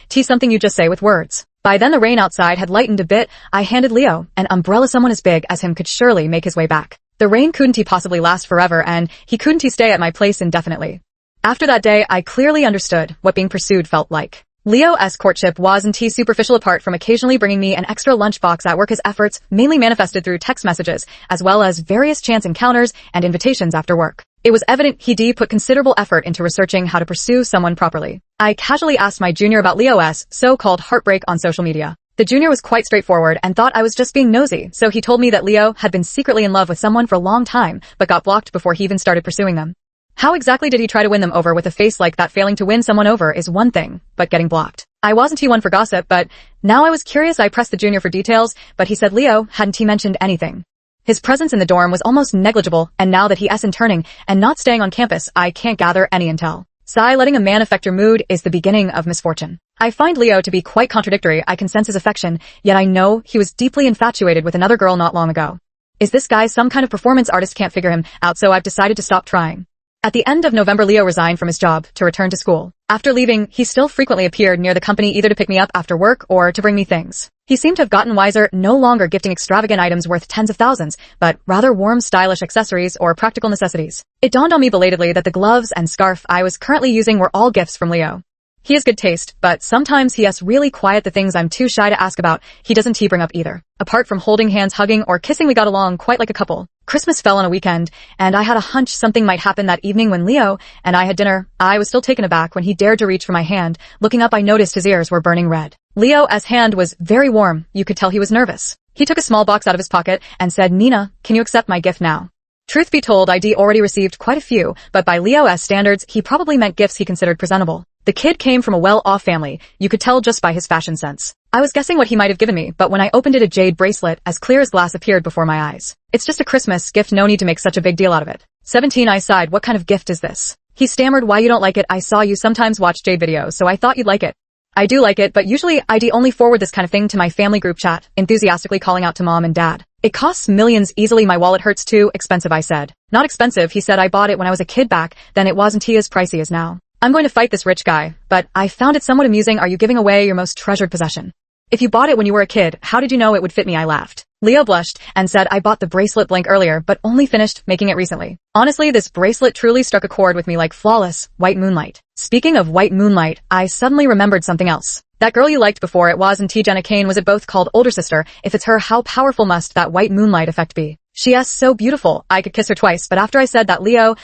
something you just say with words. By then the rain outside had lightened a bit. I handed Leo an umbrella. Someone as big as him could surely make his way back. The rain couldn't possibly last forever, and he couldn't stay at my place indefinitely. After that day, I clearly understood what being pursued felt like. Leo's courtship wasn't superficial. Apart from occasionally bringing me an extra lunchbox at work, his efforts mainly manifested through text messages, as well as various chance encounters and invitations after work. It was evident he put considerable effort into researching how to pursue someone properly. I casually asked my junior about Leo's so-called heartbreak on social media. The junior was quite straightforward and thought I was just being nosy, so he told me that Leo had been secretly in love with someone for a long time, but got blocked before he even started pursuing them. How exactly did he try to win them over with a face like that? Failing to win someone over is one thing, but getting blocked. I wasn't one for gossip, but now I was curious. I pressed the junior for details, but he said Leo hadn't mentioned anything. His presence in the dorm was almost negligible, and now that he's interning and not staying on campus, I can't gather any intel. Sigh, letting a man affect your mood is the beginning of misfortune. I find Leo to be quite contradictory. I can sense his affection, yet I know he was deeply infatuated with another girl not long ago. Is this guy some kind of performance artist? Can't figure him out, so I've decided to stop trying. At the end of November, Leo resigned from his job to return to school. After leaving, he still frequently appeared near the company, either to pick me up after work or to bring me things. He seemed to have gotten wiser, no longer gifting extravagant items worth tens of thousands, but rather warm, stylish accessories or practical necessities. It dawned on me belatedly that the gloves and scarf I was currently using were all gifts from Leo. He has good taste, but sometimes he has really quiet the things I'm too shy to ask about. He doesn't bring up either. Apart from holding hands, hugging, or kissing, we got along quite like a couple. Christmas fell on a weekend, and I had a hunch something might happen that evening when Leo and I had dinner. I was still taken aback when he dared to reach for my hand. Looking up, I noticed his ears were burning red. Leo's hand was very warm. You could tell he was nervous. He took a small box out of his pocket and said, "Nina, can you accept my gift now?" Truth be told, I'd already received quite a few, but by Leo's standards, he probably meant gifts he considered presentable. The kid came from a well-off family. You could tell just by his fashion sense. I was guessing what he might have given me, but when I opened it, a jade bracelet as clear as glass appeared before my eyes. It's just a Christmas gift, no need to make such a big deal out of it. 17, I sighed. What kind of gift is this? He stammered, "Why you don't like it? I saw you sometimes watch jade videos, so I thought you'd like it." I do like it, but usually I'd only forward this kind of thing to my family group chat, enthusiastically calling out to mom and dad. "It costs millions easily, my wallet hurts too." "Expensive," I said. "Not expensive," he said. "I bought it when I was a kid back then. It wasn't as pricey as now." I'm going to fight this rich guy, but I found it somewhat amusing. "Are you giving away your most treasured possession? If you bought it when you were a kid, how did you know it would fit me?" I laughed. Leo blushed and said, "I bought the bracelet blank earlier, but only finished making it recently." Honestly, this bracelet truly struck a chord with me like flawless white moonlight. Speaking of white moonlight, I suddenly remembered something else. That girl you liked before, it wasn't Jenna Kane, was it both called older sister? If it's her, how powerful must that white moonlight effect be? She so beautiful. I could kiss her twice, but after I said that, Leo's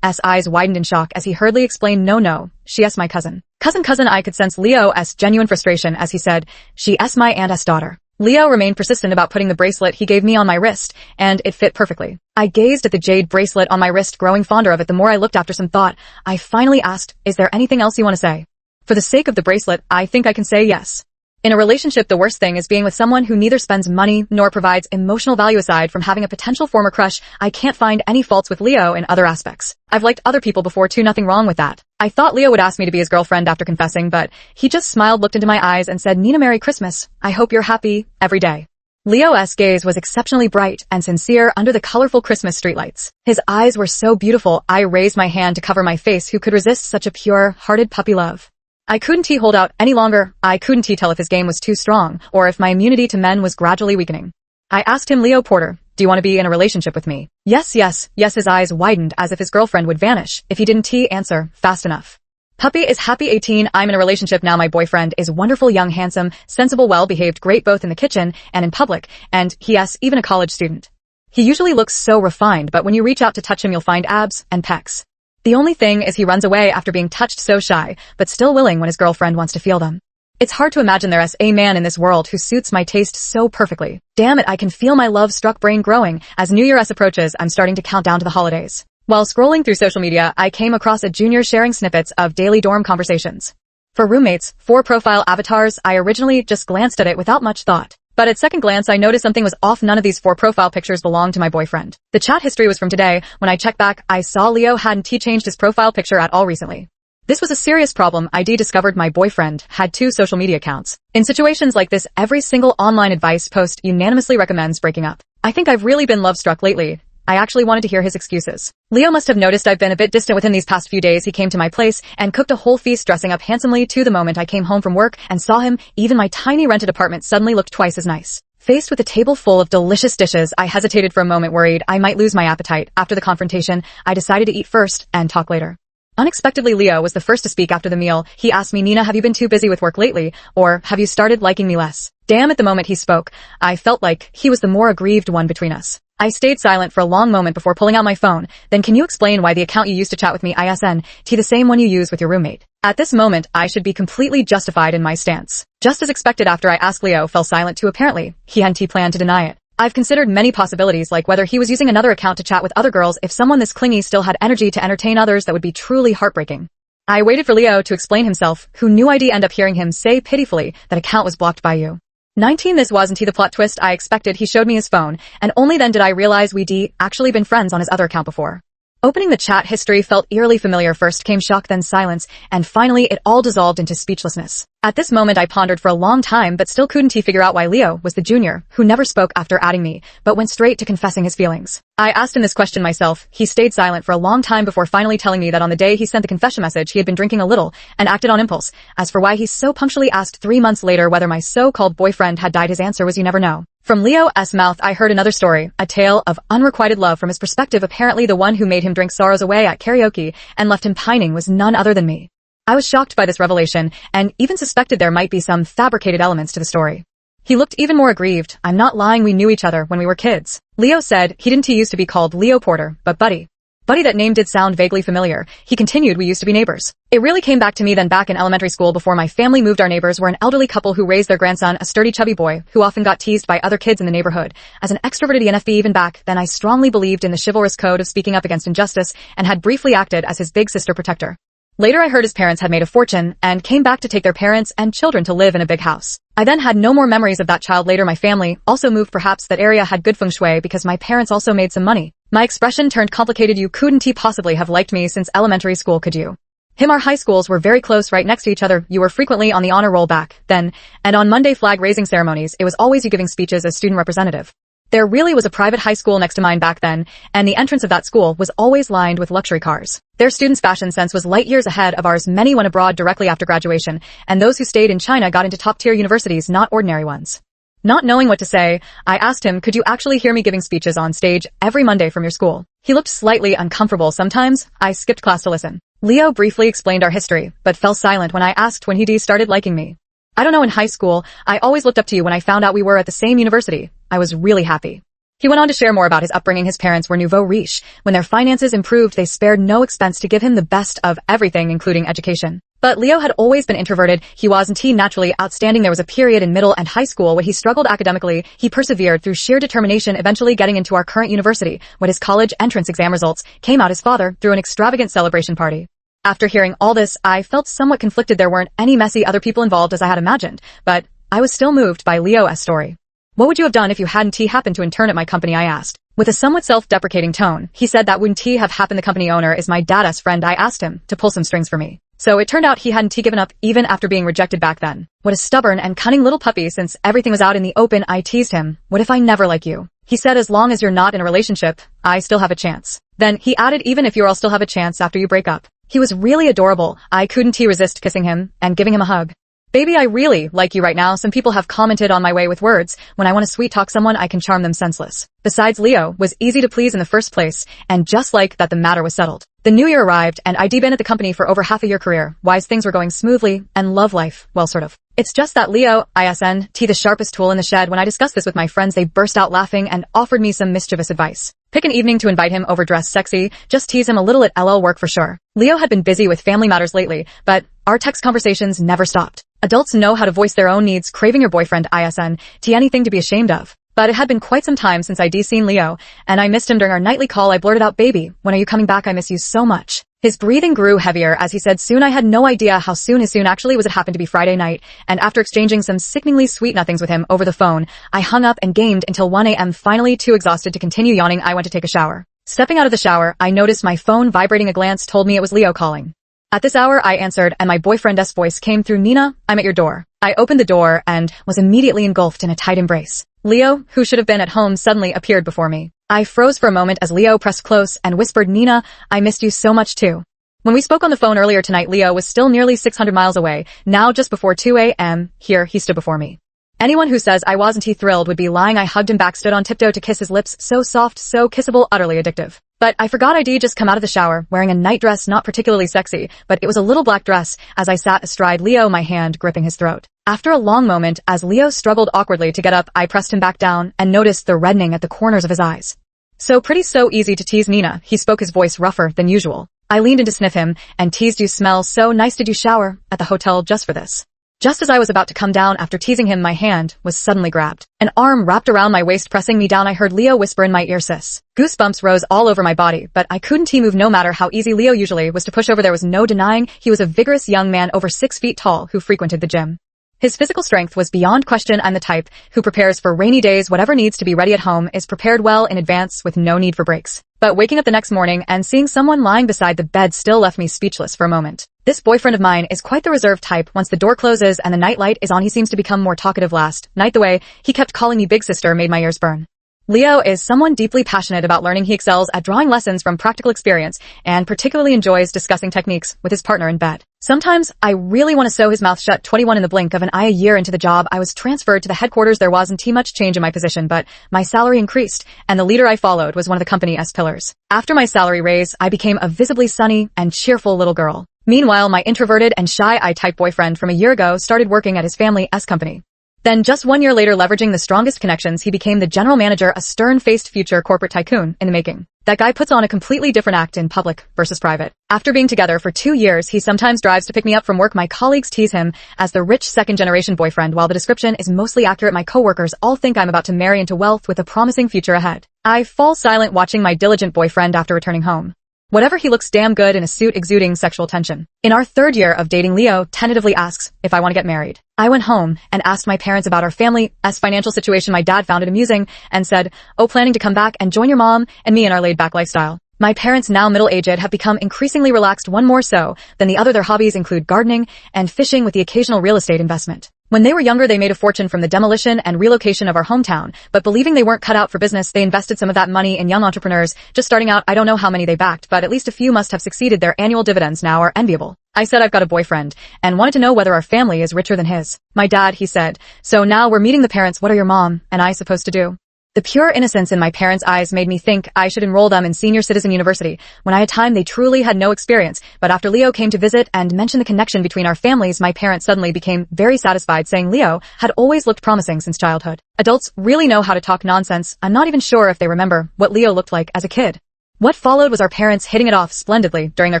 eyes widened in shock as he hurriedly explained, No, she's my cousin. Cousin, I could sense Leo's genuine frustration as he said, "She's my aunt's daughter." Leo remained persistent about putting the bracelet he gave me on my wrist, and it fit perfectly. I gazed at the jade bracelet on my wrist, growing fonder of it the more I looked. After some thought, I finally asked, "Is there anything else you want to say?" "For the sake of the bracelet, I think I can say yes." In a relationship, the worst thing is being with someone who neither spends money nor provides emotional value. Aside from having a potential former crush, I can't find any faults with Leo in other aspects. I've liked other people before too, nothing wrong with that. I thought Leo would ask me to be his girlfriend after confessing, but he just smiled, looked into my eyes, and said, "Nina, Merry Christmas. I hope you're happy every day." Leo's gaze was exceptionally bright and sincere under the colorful Christmas streetlights. His eyes were so beautiful, I raised my hand to cover my face. Who could resist such a pure-hearted puppy love? I couldn't hold out any longer. I couldn't tell if his game was too strong, or if my immunity to men was gradually weakening. I asked him, "Leo Porter, do you want to be in a relationship with me?" Yes. His eyes widened as if his girlfriend would vanish if he didn't answer fast enough. Puppy is happy. 18, I'm in a relationship now. My boyfriend is wonderful, young, handsome, sensible, well-behaved, great both in the kitchen and in public, and he's even a college student. He usually looks so refined, but when you reach out to touch him, you'll find abs and pecs. The only thing is he runs away after being touched, so shy, but still willing when his girlfriend wants to feel them. It's hard to imagine there's a man in this world who suits my taste so perfectly. Damn it, I can feel my love-struck brain growing. As New Year's approaches, I'm starting to count down to the holidays. While scrolling through social media, I came across a junior sharing snippets of daily dorm conversations. For roommates, 4 profile avatars. I originally just glanced at it without much thought. But at second glance, I noticed something was off. None of these 4 profile pictures belonged to my boyfriend. The chat history was from today. When I checked back, I saw Leo hadn't changed his profile picture at all recently. This was a serious problem. I discovered my boyfriend had 2 social media accounts. In situations like this, every single online advice post unanimously recommends breaking up. I think I've really been love-struck lately. I actually wanted to hear his excuses. Leo must have noticed I've been a bit distant with him these past few days. He came to my place and cooked a whole feast, dressing up handsomely too. The moment I came home from work and saw him, even my tiny rented apartment suddenly looked twice as nice. Faced with a table full of delicious dishes, I hesitated for a moment, worried I might lose my appetite. After the confrontation, I decided to eat first and talk later. Unexpectedly, Leo was the first to speak after the meal. He asked me, "Nina, have you been too busy with work lately, or have you started liking me less?" Damn, at the moment he spoke, I felt like he was the more aggrieved one between us. I stayed silent for a long moment before pulling out my phone. "Then can you explain why the account you used to chat with me isn't the same one you use with your roommate?" At this moment, I should be completely justified in my stance. Just as expected, after I asked, Leo fell silent too. Apparently, he hadn't planned to deny it. I've considered many possibilities, like whether he was using another account to chat with other girls. If someone this clingy still had energy to entertain others, that would be truly heartbreaking. I waited for Leo to explain himself, who knew I'd end up hearing him say pitifully that account was blocked by you. 19, this wasn't the plot twist I expected. He showed me his phone, and only then did I realize we'd actually been friends on his other account before. Opening the chat history felt eerily familiar. First came shock, then silence, and finally it all dissolved into speechlessness. At this moment I pondered for a long time, but still couldn't figure out why Leo was the junior who never spoke after adding me, but went straight to confessing his feelings. I asked him this question myself. He stayed silent for a long time before finally telling me that on the day he sent the confession message, he had been drinking a little and acted on impulse. As for why he so punctually asked 3 months later whether my so-called boyfriend had died, his answer was, "You never know." From Leo's mouth, I heard another story, a tale of unrequited love from his perspective. Apparently the one who made him drink sorrows away at karaoke and left him pining was none other than me. I was shocked by this revelation and even suspected there might be some fabricated elements to the story. He looked even more aggrieved. I'm not lying, we knew each other when we were kids. Leo said he didn't used to be called Leo Porter, but Buddy. Buddy, that name did sound vaguely familiar. He continued, we used to be neighbors. It really came back to me then back in elementary school before my family moved. Our neighbors were an elderly couple who raised their grandson, a sturdy chubby boy, who often got teased by other kids in the neighborhood. As an extroverted ENFP even back then, I strongly believed in the chivalrous code of speaking up against injustice and had briefly acted as his big sister protector. Later I heard his parents had made a fortune and came back to take their parents and children to live in a big house. I then had no more memories of that child. Later my family also moved. Perhaps that area had good feng shui because my parents also made some money. My expression turned complicated. You couldn't possibly have liked me since elementary school, could you? Him, our high schools were very close, right next to each other. You were frequently on the honor roll back then, and on Monday flag raising ceremonies, it was always you giving speeches as student representative. There really was a private high school next to mine back then, and the entrance of that school was always lined with luxury cars. Their students' fashion sense was light years ahead of ours. Many went abroad directly after graduation, and those who stayed in China got into top-tier universities, not ordinary ones. Not knowing what to say, I asked him, could you actually hear me giving speeches on stage every Monday from your school? He looked slightly uncomfortable. Sometimes I skipped class to listen. Leo briefly explained our history, but fell silent when I asked when he started liking me. I don't know, in high school, I always looked up to you. When I found out we were at the same university, I was really happy. He went on to share more about his upbringing. His parents were nouveau riche. When their finances improved, they spared no expense to give him the best of everything, including education. But Leo had always been introverted. He wasn't naturally outstanding. There was a period in middle and high school where he struggled academically. He persevered through sheer determination, eventually getting into our current university. When his college entrance exam results came out, his father threw an extravagant celebration party. After hearing all this, I felt somewhat conflicted. There weren't any messy other people involved as I had imagined, but I was still moved by Leo's story. What would you have done if you hadn't happened to intern at my company? I asked. With a somewhat self-deprecating tone, he said that wouldn't have happened. The company owner is my dad's friend. I asked him to pull some strings for me. So it turned out he hadn't given up even after being rejected back then. What a stubborn and cunning little puppy. Since everything was out in the open, I teased him. What if I never like you? He said, as long as you're not in a relationship, I still have a chance. Then he added, even if you'll still have a chance after you break up. He was really adorable. I couldn't resist kissing him and giving him a hug. Baby, I really like you right now. Some people have commented on my way with words. When I want to sweet talk someone, I can charm them senseless. Besides, Leo was easy to please in the first place, and just like that, the matter was settled. The new year arrived, and I'd been at the company for over half a year. Career-wise, things were going smoothly, and love life, well, sort of. It's just that Leo, the sharpest tool in the shed. When I discussed this with my friends, they burst out laughing and offered me some mischievous advice. Pick an evening to invite him over, dress sexy, just tease him a little at LL work for sure. Leo had been busy with family matters lately, but our text conversations never stopped. Adults know how to voice their own needs. Craving your boyfriend, anything to be ashamed of. But it had been quite some time since I'd seen Leo, and I missed him. During our nightly call, I blurted out, baby, when are you coming back? I miss you so much. His breathing grew heavier as he said soon. I had no idea how soon. His soon actually was. It happened to be Friday night, and after exchanging some sickeningly sweet nothings with him over the phone, I hung up and gamed until 1 a.m. Finally too exhausted to continue yawning, I went to take a shower. Stepping out of the shower, I noticed my phone vibrating. A glance told me it was Leo calling. At this hour, I answered, and my boyfriend's voice came through. Nina, I'm at your door. I opened the door and was immediately engulfed in a tight embrace. Leo, who should have been at home, suddenly appeared before me. I froze for a moment as Leo pressed close and whispered, Nina, I missed you so much too. When we spoke on the phone earlier tonight, Leo was still nearly 600 miles away. Now just before 2 a.m., here he stood before me. Anyone who says I wasn't thrilled would be lying. I hugged him back, stood on tiptoe to kiss his lips, so soft, so kissable, utterly addictive. But I forgot I'd just come out of the shower, wearing a nightdress, not particularly sexy, but it was a little black dress, as I sat astride Leo, my hand gripping his throat. After a long moment, as Leo struggled awkwardly to get up, I pressed him back down and noticed the reddening at the corners of his eyes. So pretty, so easy to tease, Nina. He spoke, his voice rougher than usual. I leaned in to sniff him and teased, you smell so nice. Did you shower at the hotel just for this? Just as I was about to come down after teasing him, my hand was suddenly grabbed. An arm wrapped around my waist, pressing me down. I heard Leo whisper in my ear, sis. Goosebumps rose all over my body, but I couldn't move. No matter how easy Leo usually was to push over, there was no denying he was a vigorous young man over 6 feet tall who frequented the gym. His physical strength was beyond question. I'm the type who prepares for rainy days. Whatever needs to be ready at home is prepared well in advance with no need for breaks. But waking up the next morning and seeing someone lying beside the bed still left me speechless for a moment. This boyfriend of mine is quite the reserved type. Once the door closes and the night light is on, he seems to become more talkative. Last night, the way he kept calling me big sister made my ears burn. Leo is someone deeply passionate about learning. He excels at drawing lessons from practical experience and particularly enjoys discussing techniques with his partner in bed. Sometimes I really want to sew his mouth shut. 21 in the blink of an eye. A year into the job, I was transferred to the headquarters. There wasn't much change in my position, but my salary increased, and the leader I followed was one of the company's pillars. After my salary raise, I became a visibly sunny and cheerful little girl. Meanwhile, my introverted and shy I-type boyfriend from a year ago started working at his family's company. Then just 1 year later, leveraging the strongest connections, he became the general manager, a stern-faced future corporate tycoon in the making. That guy puts on a completely different act in public versus private. After being together for 2 years, he sometimes drives to pick me up from work. My colleagues tease him as the rich second-generation boyfriend. While the description is mostly accurate, my coworkers all think I'm about to marry into wealth with a promising future ahead. I fall silent watching my diligent boyfriend after returning home. Whatever, he looks damn good in a suit, exuding sexual tension. In our 3rd year of dating, Leo tentatively asks if I want to get married. I went home and asked my parents about our family's financial situation. My dad found it amusing and said, "Oh, planning to come back and join your mom and me in our laid-back lifestyle." My parents, now middle-aged, have become increasingly relaxed, one more so than the other. Their hobbies include gardening and fishing with the occasional real estate investment. When they were younger, they made a fortune from the demolition and relocation of our hometown, but believing they weren't cut out for business, they invested some of that money in young entrepreneurs just starting out. I don't know how many they backed, but at least a few must have succeeded. Their annual dividends now are enviable. I said I've got a boyfriend and wanted to know whether our family is richer than his. My dad, he said, "So now we're meeting the parents. What are your mom and I supposed to do?" The pure innocence in my parents' eyes made me think I should enroll them in senior citizen university. When I had time, they truly had no experience. But after Leo came to visit and mentioned the connection between our families, my parents suddenly became very satisfied, saying Leo had always looked promising since childhood. Adults really know how to talk nonsense. I'm not even sure if they remember what Leo looked like as a kid. What followed was our parents hitting it off splendidly during their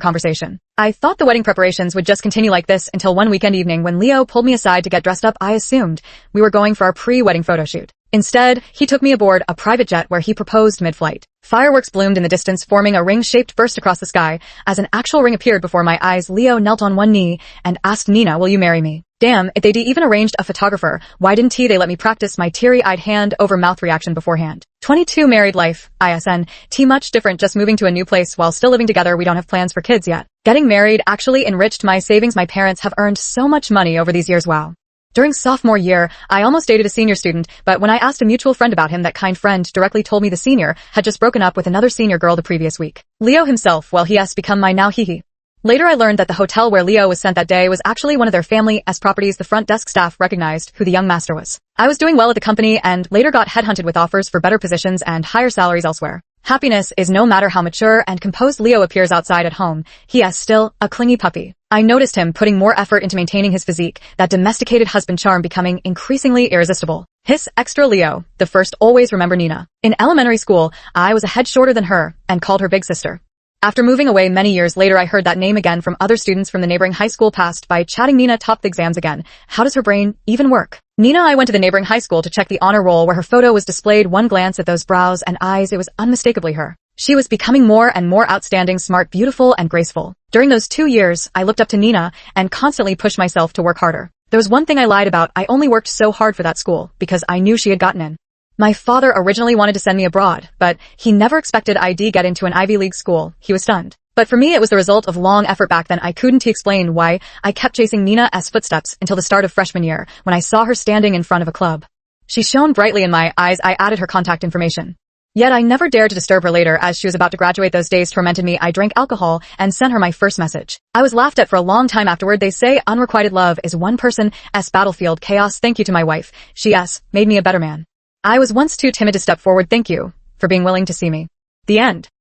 conversation. I thought the wedding preparations would just continue like this until one weekend evening when Leo pulled me aside to get dressed up. I assumed we were going for our pre-wedding photo shoot. Instead, he took me aboard a private jet where he proposed mid-flight. Fireworks bloomed in the distance, forming a ring-shaped burst across the sky. As an actual ring appeared before my eyes, Leo knelt on one knee and asked, "Nina, will you marry me?" Damn, if they'd even arranged a photographer, why didn't they let me practice my teary-eyed hand-over-mouth reaction beforehand? 22 married life, ISN, much different, just moving to a new place while still living together. We don't have plans for kids yet. Getting married actually enriched my savings. My parents have earned so much money over these years, wow. During sophomore year, I almost dated a senior student, but when I asked a mutual friend about him, that kind friend directly told me the senior had just broken up with another senior girl the previous week. Leo himself, well, he has become my now hee-hee. Later I learned that the hotel where Leo was sent that day was actually one of their family's properties. The front desk staff recognized who the young master was. I was doing well at the company and later got headhunted with offers for better positions and higher salaries elsewhere. Happiness is no matter how mature and composed Leo appears outside at home. He is still a clingy puppy. I noticed him putting more effort into maintaining his physique, that domesticated husband charm becoming increasingly irresistible. His extra Leo, the first, always remember Nina. In elementary school, I was a head shorter than her and called her big sister. After moving away many years later, I heard that name again from other students from the neighboring high school. Passed by chatting, Nina topped the exams again. How does her brain even work? Nina, I went to the neighboring high school to check the honor roll where her photo was displayed. One glance at those brows and eyes, it was unmistakably her. She was becoming more and more outstanding, smart, beautiful, and graceful. During those 2 years, I looked up to Nina and constantly pushed myself to work harder. There was one thing I lied about. I only worked so hard for that school because I knew she had gotten in. My father originally wanted to send me abroad, but he never expected I'd get into an Ivy League school. He was stunned. But for me, it was the result of long effort back then. I couldn't explain why I kept chasing Nina's footsteps until the start of freshman year, when I saw her standing in front of a club. She shone brightly in my eyes. I added her contact information. Yet I never dared to disturb her later. As she was about to graduate, those days tormented me. I drank alcohol and sent her my first message. I was laughed at for a long time afterward. They say unrequited love is one person's battlefield. Chaos. Thank you to my wife. She made me a better man. I was once too timid to step forward. Thank you for being willing to see me. The end.